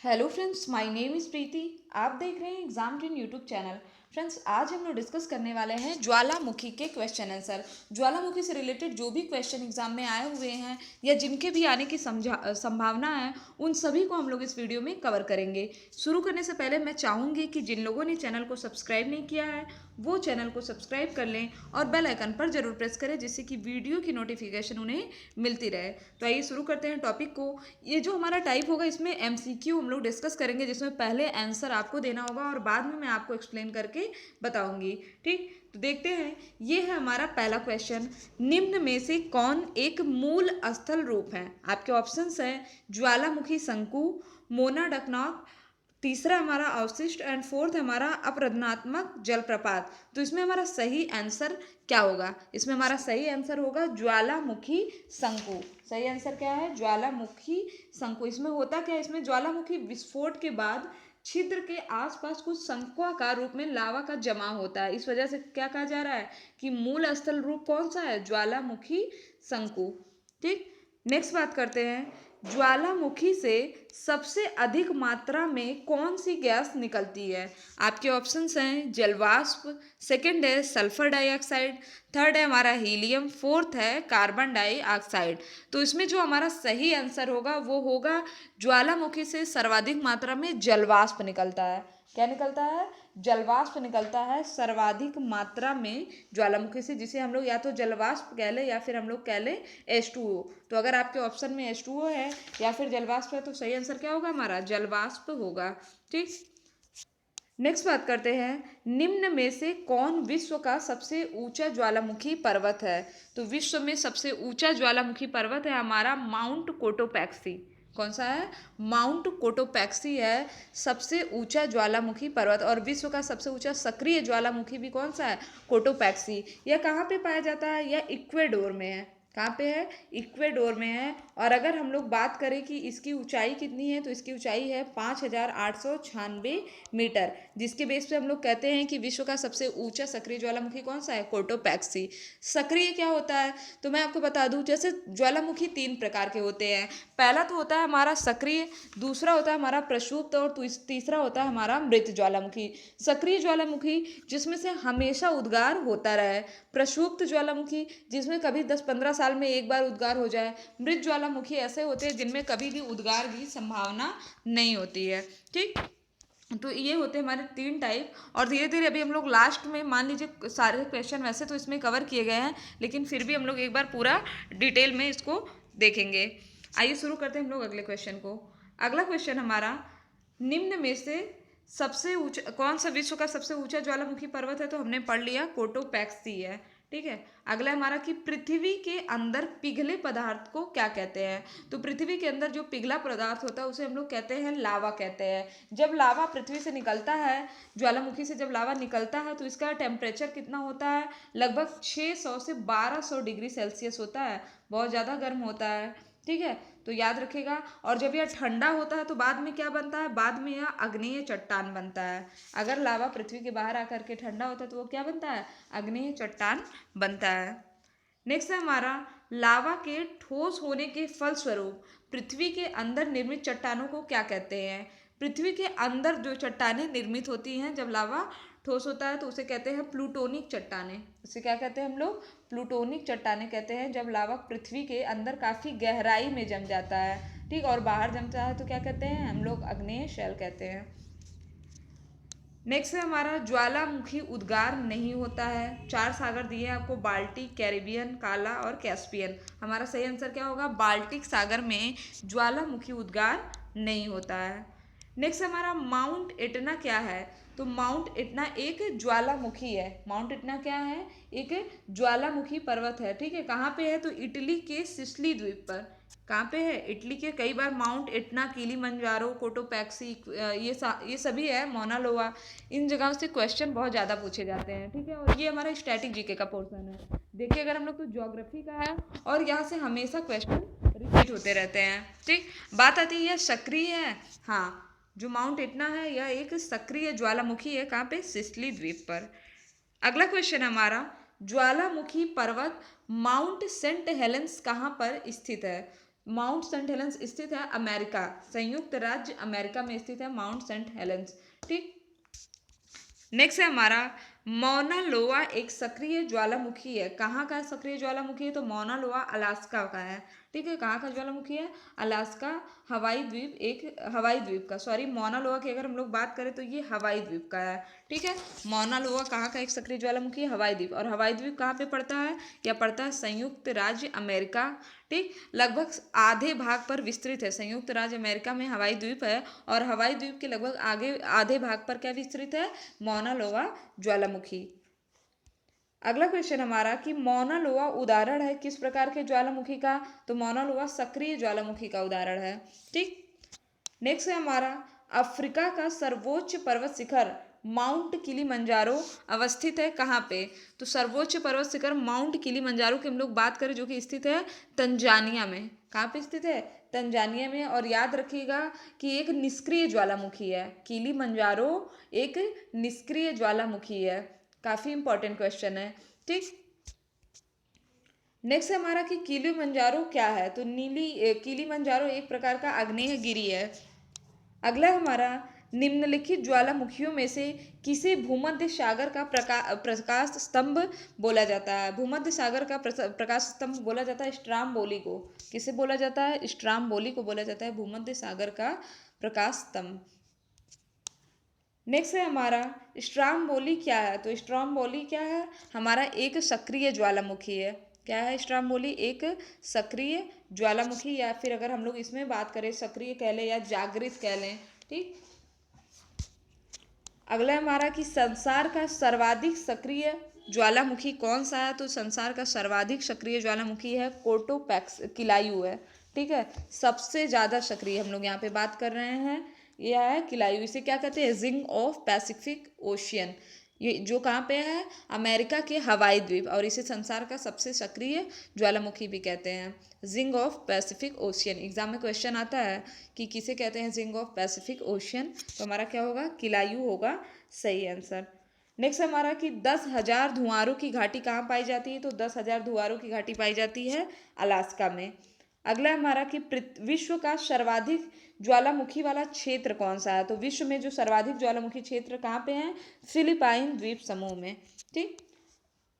Hello friends, my name is Preeti. आप देख रहे हैं exam train YouTube channel. Friends, आज हम लोग डिस्कस करने वाले हैं ज्वालामुखी के क्वेश्चन आंसर। ज्वालामुखी से रिलेटेड जो भी क्वेश्चन एग्जाम में आए हुए हैं या जिनके भी आने की संभावना है, उन सभी को हम लोग इस वीडियो में कवर करेंगे। शुरू करने से पहले मैं चाहूँगी कि जिन लोगों ने चैनल को सब्सक्राइब नहीं किया है वो चैनल को सब्सक्राइब कर लें और बेल आइकन पर जरूर प्रेस करें, जिससे कि वीडियो की नोटिफिकेशन उन्हें मिलती रहे। तो आइए शुरू करते हैं टॉपिक को। ये जो हमारा टाइप होगा, इसमें एमसीक्यू हम लोग डिस्कस करेंगे, जिसमें पहले आंसर आपको देना होगा और बाद में मैं आपको एक्सप्लेन करके बताऊंगी। ठीक, तो देखते हैं। ये है हमारा पहला क्वेश्चन। निम्न में से कौन एक मूल स्थल रूप है? आपके ऑप्शंस हैं ज्वालामुखी शंकु, मोना डकनॉक, तीसरा हमारा अवशिष्ट एंड फोर्थ हमारा अपरदनात्मक जलप्रपात। तो इसमें हमारा सही आंसर क्या होगा? इसमें हमारा सही आंसर होगा ज्वालामुखी शंकु। सही आंसर क्या है? ज्वालामुखी शंकु। इसमें होता क्या है, इसमें ज्वालामुखी विस्फोट के बाद छिद्र के आसपास कुछ शंक्वाकार रूप में लावा का जमा होता है। इस वजह से क्या कहा जा रहा है कि मूल स्थल रूप कौन सा है? ज्वालामुखी शंकु। ठीक, नेक्स्ट बात करते हैं। ज्वालामुखी से सबसे अधिक मात्रा में कौन सी गैस निकलती है? आपके ऑप्शंस हैं जलवाष्प, सेकंड है सल्फर डाइऑक्साइड, थर्ड है हमारा हीलियम, फोर्थ है कार्बन डाइऑक्साइड। तो इसमें जो हमारा सही आंसर होगा वो होगा ज्वालामुखी से सर्वाधिक मात्रा में जलवाष्प निकलता है। क्या निकलता है? जलवाष्प निकलता है सर्वाधिक मात्रा में ज्वालामुखी से, जिसे हम लोग या तो जलवाष्प कह लें या फिर हम लोग कह लें H2O। तो अगर आपके ऑप्शन में H2O है या फिर जलवाष्प है तो सही आंसर क्या होगा? हमारा जलवाष्प होगा। ठीक, नेक्स्ट बात करते हैं। निम्न में से कौन विश्व का सबसे ऊंचा ज्वालामुखी पर्वत है? तो विश्व में सबसे ऊंचा ज्वालामुखी पर्वत है हमारा माउंट कोटोपैक्सी। कौन सा है? माउंट कोटोपैक्सी है सबसे ऊंचा ज्वालामुखी पर्वत। और विश्व का सबसे ऊंचा सक्रिय ज्वालामुखी भी कौन सा है? कोटोपैक्सी। यह कहाँ पे पाया जाता है? यह इक्वेडोर में है। कहाँ पे है? इक्वेडोर में है। और अगर हम लोग बात करें कि इसकी ऊंचाई कितनी है, तो इसकी ऊंचाई है 5,896 मीटर, जिसके बेस पे हम लोग कहते हैं कि विश्व का सबसे ऊंचा सक्रिय ज्वालामुखी कौन सा है? कोटोपैक्सी। सक्रिय क्या होता है? तो मैं आपको बता दूं, जैसे ज्वालामुखी तीन प्रकार के होते हैं। पहला तो होता है हमारा सक्रिय, दूसरा होता है हमारा प्रक्षुब्ध और तीसरा होता है हमारा मृत ज्वालामुखी। सक्रिय ज्वालामुखी जिसमें से हमेशा उद्गार होता रहे, प्रक्षुब्ध ज्वालामुखी जिसमें कभी 10-15 साल में एक बार उद्गार हो जाए, मृत ज्वालामुखी ऐसे होते हैं जिनमें कभी भी उद्गार की संभावना नहीं होती है। ठीक, तो ये होते हैं हमारे तीन टाइप। और धीरे धीरे अभी हम लोग लास्ट में, मान लीजिए सारे क्वेश्चन वैसे तो इसमें कवर किए गए हैं, लेकिन फिर भी हम लोग एक बार पूरा डिटेल में इसको देखेंगे। आइए शुरू करते हैं हम लोग अगले क्वेश्चन को। अगला क्वेश्चन हमारा, निम्न में से सबसे ऊंचा कौन सा विश्व का सबसे ऊंचा ज्वालामुखी पर्वत है? तो हमने पढ़ लिया कोटोपैक्सी है। ठीक है, अगला हमारा कि पृथ्वी के अंदर पिघले पदार्थ को क्या कहते हैं? तो पृथ्वी के अंदर जो पिघला पदार्थ होता है उसे हम लोग कहते हैं लावा कहते हैं। जब लावा पृथ्वी से निकलता है, ज्वालामुखी से जब लावा निकलता है, तो इसका टेम्परेचर कितना होता है? लगभग 600 से 1200 डिग्री सेल्सियस होता है। बहुत ज़्यादा गर्म होता है। ठीक है, तो याद रखिएगा। और जब यह ठंडा होता है तो बाद में क्या बनता है? बाद में यह अग्नेय चट्टान बनता है। अगर लावा पृथ्वी के बाहर आकर के ठंडा होता है तो वो क्या बनता है? अग्नेय चट्टान बनता है। नेक्स्ट है हमारा, लावा के ठोस होने के फलस्वरूप पृथ्वी के अंदर निर्मित चट्टानों को क्या कहते हैं? पृथ्वी के अंदर जो चट्टानें निर्मित होती हैं जब लावा ठोस होता है तो उसे कहते हैं प्लूटोनिक चट्टानें। उसे क्या कहते हैं हम लोग? प्लूटोनिक चट्टानें कहते हैं जब लावा पृथ्वी के अंदर काफ़ी गहराई में जम जाता है। ठीक, और बाहर जमता है तो क्या कहते हैं हम लोग? आग्नेय शैल कहते हैं। नेक्स्ट है हमारा, ज्वालामुखी उद्गार नहीं होता है। चार सागर दिए हैं आपको, बाल्टिक, कैरिबियन, काला और कैस्पियन। हमारा सही आंसर क्या होगा? बाल्टिक सागर में ज्वालामुखी उद्गार नहीं होता है। नेक्स्ट हमारा, माउंट एटना क्या है? तो माउंट एटना एक ज्वालामुखी है। माउंट एटना क्या है? एक ज्वालामुखी पर्वत है। ठीक है, कहाँ पे है? तो इटली के सिसिली द्वीप पर। कहाँ पे है? इटली के। कई बार माउंट एटना, किलीमंजारो, कोटोपैक्सी, ये सभी है, मौना लोआ, इन जगहों से क्वेश्चन बहुत ज़्यादा पूछे जाते हैं। ठीक है, और ये हमारा स्टैटिक जीके का पोर्शन है। देखिए अगर हम लोग तो ज्योग्राफी का है और यहाँ से हमेशा क्वेश्चन रिपीट होते रहते हैं। ठीक, बात आती है यह सक्रिय है। हाँ, जो माउंट एटना है यह एक सक्रिय ज्वालामुखी है। कहाँ पे? सिसिली द्वीप पर। अगला क्वेश्चन हमारा, ज्वालामुखी पर्वत माउंट सेंट हेलेंस कहाँ पर स्थित है? माउंट सेंट हेलेंस स्थित है अमेरिका, संयुक्त राज्य अमेरिका में स्थित है माउंट सेंट हेलेंस। ठीक। नेक्स्ट है हमारा मौना लोआ एक सक्रिय ज्वालामुखी है। कहाँ का सक्रिय ज्वालामुखी है? तो मौना लोआ अलास्का का है। ठीक है, कहाँ का ज्वालामुखी है? अलास्का हवाई द्वीप, एक हवाई द्वीप का, सॉरी मौना लोआ की अगर हम लोग बात करें तो ये हवाई द्वीप का है। ठीक है, मौना लोआ कहाँ का एक सक्रिय ज्वालामुखी है? हवाई द्वीप। और हवाई द्वीप कहाँ पे पड़ता है? या पड़ता है संयुक्त राज्य अमेरिका। ठीक, लगभग आधे भाग पर विस्तृत है। संयुक्त राज्य अमेरिका में हवाई द्वीप है और हवाई द्वीप के लगभग आगे आधे भाग पर क्या विस्तृत है? मौना लोआ ज्वालामुखी। अगला क्वेश्चन हमारा कि मौना लोआ उदाहरण है किस प्रकार के ज्वालामुखी का? तो मौना लोआ सक्रिय ज्वालामुखी का उदाहरण है। ठीक। नेक्स्ट है हमारा अफ्रीका का सर्वोच्च पर्वत शिखर माउंट किलीमंजारो अवस्थित है कहाँ पे? तो सर्वोच्च पर्वत शिखर माउंट किलीमंजारो की हम लोग बात करें जो कि स्थित है तंजानिया में। कहाँ पे स्थित है? तंजानिया में। और याद रखिएगा कि एक निष्क्रिय ज्वालामुखी है। किलीमंजारो एक निष्क्रिय ज्वालामुखी है। काफी इंपॉर्टेंट क्वेश्चन है। ठीक। नेक्स्ट है हमारा कि किलीमंजारो क्या है? तो किलीमंजारो एक प्रकार का आग्नेय गिरी है। अगला हमारा निम्नलिखित ज्वालामुखियों में से किसे भूमध्य सागर का प्रकाश स्तंभ बोला जाता है? भूमध्य सागर का प्रकाश स्तंभ बोला जाता है स्ट्रामबोली को। किसे बोला जाता है? स्ट्रामबोली को बोला जाता है भूमध्य सागर का प्रकाश स्तंभ। नेक्स्ट है हमारा स्ट्रामबोली क्या है? तो स्ट्रामबोली क्या है? हमारा एक सक्रिय ज्वालामुखी है। क्या है स्ट्रामबोली? एक सक्रिय ज्वालामुखी, या फिर अगर हम लोग इसमें बात करें सक्रिय कह लें या जागृत कह लें। ठीक। अगला हमारा कि संसार का सर्वाधिक सक्रिय ज्वालामुखी कौन सा है? तो संसार का सर्वाधिक सक्रिय ज्वालामुखी है कोटोपैक्स किलायु है। ठीक है, सबसे ज़्यादा सक्रिय हम लोग यहाँ पे बात कर रहे हैं, यह है किलायु। इसे क्या कहते हैं? Ring of Pacific ocean. ये जो कहाँ पे है? अमेरिका के हवाई द्वीप। और इसे संसार का सबसे सक्रिय ज्वालामुखी भी कहते हैं, जिंग ऑफ पैसिफिक ओशियन। एग्जाम में क्वेश्चन आता है कि किसे कहते हैं जिंग ऑफ पैसिफिक ओशियन, तो हमारा क्या होगा? किलायु होगा सही आंसर। नेक्स्ट हमारा कि 10,000 धुआरों की घाटी कहाँ पाई जाती है? तो 10,000 धुआरों की घाटी पाई जाती है अलास्का में। अगला हमारा कि विश्व का सर्वाधिक ज्वालामुखी वाला क्षेत्र कौन सा है? तो विश्व में जो सर्वाधिक ज्वालामुखी क्षेत्र कहाँ पे हैं? फिलिपाइन द्वीप समूह में। ठीक।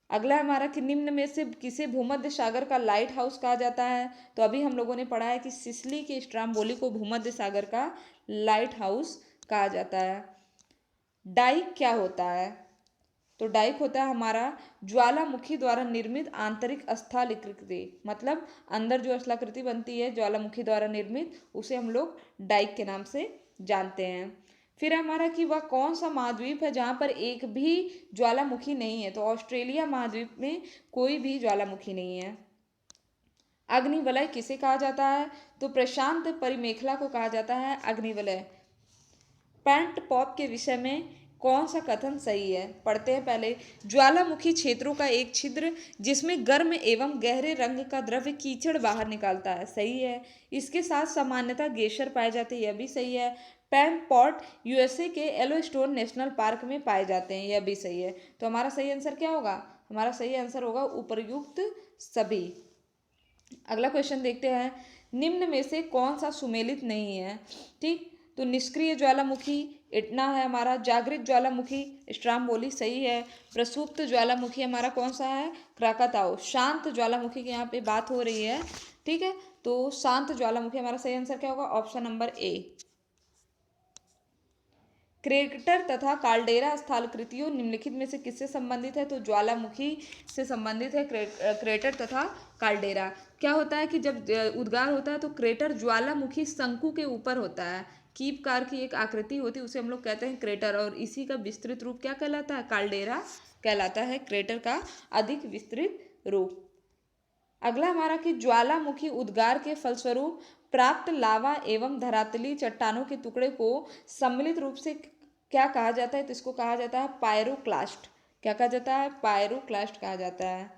अगला हमारा कि निम्न में से किसे भूमध्य सागर का लाइट हाउस कहा जाता है? तो अभी हम लोगों ने पढ़ा है कि सिसिली के स्ट्रामबोली को भूमध्य सागर का लाइट हाउस कहा जाता है। डाइक क्या होता है? तो डाइक होता है हमारा ज्वालामुखी द्वारा निर्मित आंतरिक स्थलाकृति, मतलब अंदर जो स्थलाकृति बनती है ज्वालामुखी द्वारा निर्मित, उसे हम लोग डाइक के नाम से जानते हैं। फिर हमारा कि वह कौन सा महाद्वीप है जहाँ पर एक भी ज्वालामुखी नहीं है? तो ऑस्ट्रेलिया महाद्वीप में कोई भी ज्वालामुखी नहीं है। अग्निवलय किसे कहा जाता है? तो प्रशांत परिमेखला को कहा जाता है अग्निवलय। पैंट पॉप के विषय में कौन सा कथन सही है? पढ़ते हैं पहले। ज्वालामुखी क्षेत्रों का एक छिद्र जिसमें गर्म एवं गहरे रंग का द्रव्य कीचड़ बाहर निकालता है, सही है। इसके साथ सामान्यतः ग्लेशियर पाए जाते हैं, यह भी सही है। पैंट पॉट यूएसए के येलोस्टोन नेशनल पार्क में पाए जाते हैं, यह भी सही है। तो हमारा सही आंसर क्या होगा? हमारा सही आंसर होगा उपर्युक्त सभी। अगला क्वेश्चन देखते हैं। निम्न में से कौन सा सुमेलित नहीं है? ठीक, तो निष्क्रिय ज्वालामुखी इटना है हमारा। जागृत ज्वालामुखी स्ट्रामबोली सही है। प्रसुप्त ज्वालामुखी हमारा कौन सा है? क्राकाताओ। शांत ज्वालामुखी की यहाँ पे बात हो रही है। ठीक है, तो शांत ज्वालामुखी हमारा सही आंसर क्या होगा? Option number A. क्रेटर तथा काल्डेरा स्थलाकृतियों निम्नलिखित में से किससे संबंधित है? तो ज्वालामुखी से संबंधित है क्रेटर तथा काल्डेरा। क्या होता है कि जब उद्गार होता है तो क्रेटर ज्वालामुखी शंकु के ऊपर होता है, कीपकार की एक आकृति होती है, उसे हम लोग कहते हैं क्रेटर। और इसी का विस्तृत रूप क्या कहलाता है? काल्डेरा कहलाता है, क्रेटर का अधिक विस्तृत रूप। अगला हमारा कि ज्वालामुखी उद्गार के फलस्वरूप प्राप्त लावा एवं धरातली चट्टानों के टुकड़े को सम्मिलित रूप से क्या कहा जाता है? तो इसको कहा जाता है पायरोक्लास्ट। क्या कहा जाता है? पायरोक्लास्ट कहा जाता है।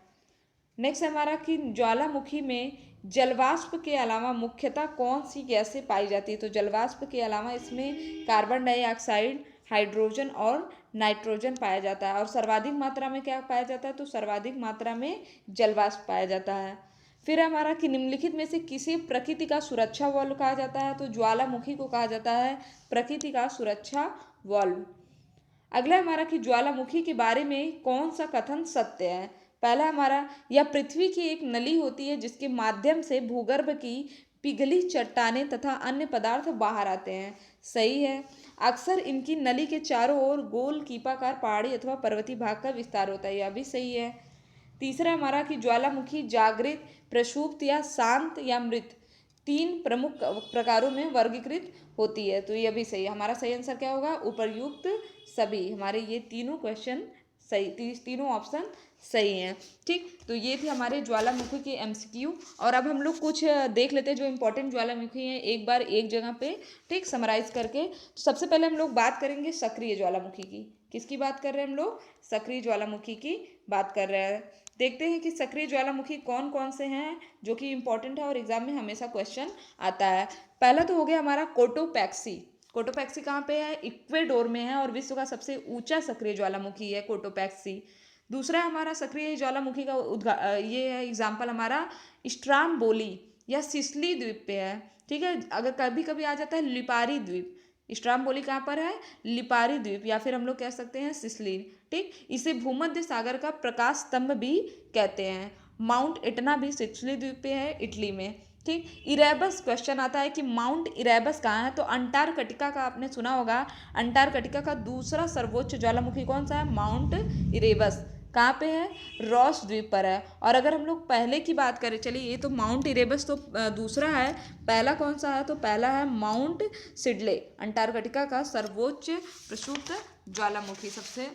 नेक्स्ट हमारा कि ज्वालामुखी में जलवाष्प के अलावा मुख्यतः कौन सी गैसें पाई जाती है? तो जलवाष्प के अलावा इसमें कार्बन डाइऑक्साइड, हाइड्रोजन और नाइट्रोजन पाया जाता है। और सर्वाधिक मात्रा में क्या पाया जाता है? तो सर्वाधिक मात्रा में जलवाष्प पाया जाता है। फिर हमारा कि निम्नलिखित में से किसी प्रकृति का सुरक्षा वाल्व कहा जाता है, तो ज्वालामुखी को कहा जाता है प्रकृति का सुरक्षा वाल्व। अगला हमारा कि ज्वालामुखी के बारे में कौन सा कथन सत्य है। पहला हमारा, यह पृथ्वी की एक नली होती है जिसके माध्यम से भूगर्भ की पिघली चट्टानें तथा अन्य पदार्थ बाहर आते हैं। सही है। अक्सर इनकी नली के चारों ओर गोल कीपाकार पहाड़ी अथवा पर्वतीय भाग का विस्तार होता है, यह भी सही है। तीसरा हमारा कि ज्वालामुखी जागृत, प्रक्षुब्ध या शांत या मृत तीन प्रमुख प्रकारों में वर्गीकृत होती है, तो यह भी सही है। हमारा सही आंसर क्या होगा, उपर्युक्त सभी। हमारे ये तीनों क्वेश्चन सही, तीनों ऑप्शन सही हैं। ठीक, तो ये थे हमारे ज्वालामुखी के एमसीक्यू। और अब हम लोग कुछ देख लेते हैं जो इंपॉर्टेंट ज्वालामुखी हैं एक बार एक जगह पे, ठीक, समराइज करके। तो सबसे पहले हम लोग बात करेंगे सक्रिय ज्वालामुखी की। किसकी बात कर रहे हैं हम लोग, सक्रिय ज्वालामुखी की बात कर रहे हैं। देखते हैं कि सक्रिय ज्वालामुखी कौन कौन से हैं जो कि इंपॉर्टेंट है और एग्जाम में हमेशा क्वेश्चन आता है। पहला तो हो गया हमारा कोटोपैक्सी। कोटोपैक्सी कहाँ पे है, इक्वेडोर में है और विश्व का सबसे ऊंचा सक्रिय ज्वालामुखी है कोटोपैक्सी। दूसरा हमारा सक्रिय ज्वालामुखी का ये है एग्जाम्पल हमारा स्ट्राम्बोली या सिसली द्वीप पे है। ठीक है, अगर कभी कभी आ जाता है लिपारी द्वीप। स्ट्राम्बोली कहाँ पर है, लिपारी द्वीप, या फिर हम लोग कह सकते हैं सिसली। ठीक, इसे भूमध्य सागर का प्रकाश स्तंभ भी कहते हैं। माउंट इटना भी सिसली द्वीप पे है, इटली में। ठीक, इरेबस क्वेश्चन आता है कि माउंट इरेबस कहाँ है, तो अंटार्कटिका का आपने सुना होगा। अंटार्कटिका का दूसरा सर्वोच्च ज्वालामुखी कौन सा है, माउंट इरेबस। कहाँ पे है, रॉस द्वीप पर है। और अगर हम लोग पहले की बात करें, चलिए ये तो माउंट इरेबस तो दूसरा है, पहला कौन सा है, तो पहला है माउंट सिडले, अंटार्कटिका का सर्वोच्च प्रक्षुब्ध ज्वालामुखी सबसे।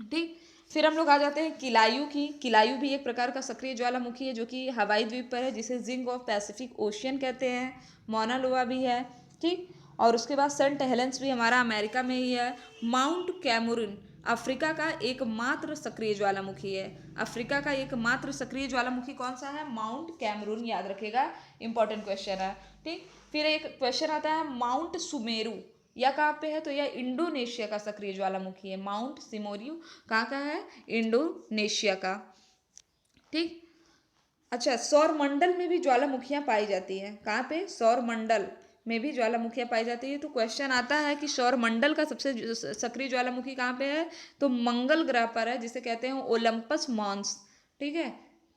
ठीक, फिर हम लोग आ जाते हैं किलायू की। किलायू भी एक प्रकार का सक्रिय ज्वालामुखी है जो कि हवाई द्वीप पर है, जिसे जिंग ऑफ पैसिफिक ओशियन कहते हैं। मोना भी है। ठीक, और उसके बाद सेंट हेलेंस भी हमारा अमेरिका में ही है। माउंट कैमरून अफ्रीका का एकमात्र सक्रिय ज्वालामुखी है। अफ्रीका का एकमात्र सक्रिय ज्वालामुखी कौन सा है, माउंट कैमरून, याद रखेगा, इंपॉर्टेंट क्वेश्चन है। ठीक, फिर एक क्वेश्चन आता है माउंट सुमेरु, यह कहाँ पे है, तो यह इंडोनेशिया का सक्रिय ज्वालामुखी है। माउंट सिमोरियो कहाँ का है, इंडोनेशिया का। ठीक, अच्छा, सौर मंडल में भी ज्वालामुखियां पाई जाती हैं। कहाँ पे, सौर मंडल में भी ज्वालामुखियां पाई जाती है। तो क्वेश्चन आता है कि सौर मंडल का सबसे सक्रिय ज्वालामुखी कहाँ पे है, तो मंगल ग्रह पर है, जिसे कहते हैं ओलंपस मॉन्स। ठीक है,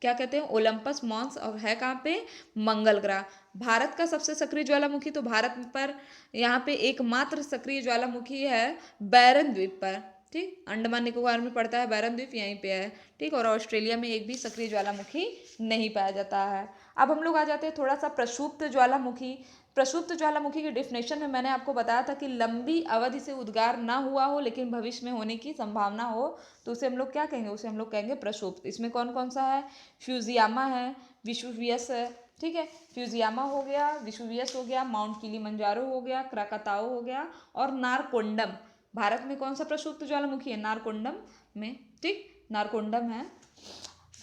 क्या कहते हैं, ओलंपस मॉन्स, और है कहाँ पे, मंगल ग्रह। भारत का सबसे सक्रिय ज्वालामुखी, तो भारत पर यहाँ पे एकमात्र सक्रिय ज्वालामुखी है बैरन द्वीप पर। ठीक, अंडमान निकोबार में पड़ता है बैरन द्वीप, यहीं पे है। ठीक, और ऑस्ट्रेलिया में एक भी सक्रिय ज्वालामुखी नहीं पाया जाता है। अब हम लोग आ जाते हैं थोड़ा सा प्रक्षुब्ध ज्वालामुखी। प्रक्षुब्ध ज्वालामुखी की डेफिनेशन में मैंने आपको बताया था कि लंबी अवधि से उद्गार ना हुआ हो लेकिन भविष्य में होने की संभावना हो, तो उसे हम लोग क्या कहेंगे, उसे हम लोग कहेंगे प्रक्षुब्ध। इसमें कौन कौन सा है, फ्यूजियामा है, विसुवियस है। ठीक है, फ्यूजियामा हो गया, विसुवियस हो गया, माउंट किलिमंजारो हो गया, क्राकाताओ हो गया, और नारकोंडम। भारत में कौन सा प्रक्षुब्ध ज्वालामुखी है, नारकोंडम में। ठीक, नारकोंडम है।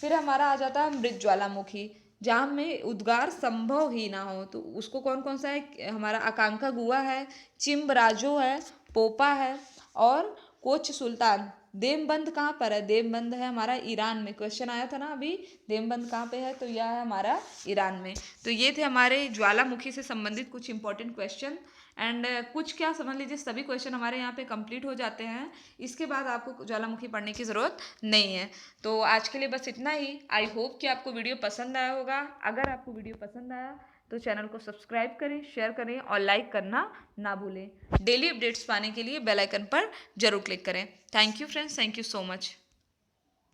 फिर हमारा आ जाता है मृत ज्वालामुखी, जहाँ में उद्गार संभव ही ना हो, तो उसको कौन कौन सा है, हमारा आकांक्षा गुआ है, चिम्बराजो है, पोपा है, और कोच सुल्तान। देवबंद कहाँ पर है, देवबंद है हमारा ईरान में। क्वेश्चन आया था ना अभी, देवबंद कहाँ पे है, तो यह है हमारा ईरान में। तो ये थे हमारे ज्वालामुखी से संबंधित कुछ इंपॉर्टेंट क्वेश्चन। एंड कुछ क्या समझ लीजिए, सभी क्वेश्चन हमारे यहाँ पे कंप्लीट हो जाते हैं। इसके बाद आपको ज्वालामुखी पढ़ने की ज़रूरत नहीं है। तो आज के लिए बस इतना ही। आई होप कि आपको वीडियो पसंद आया होगा। अगर आपको वीडियो पसंद आया तो चैनल को सब्सक्राइब करें, शेयर करें और लाइक करना ना भूलें। डेली अपडेट्स पाने के लिए बेल आइकन पर जरूर क्लिक करें। Thank you friends, thank you so much.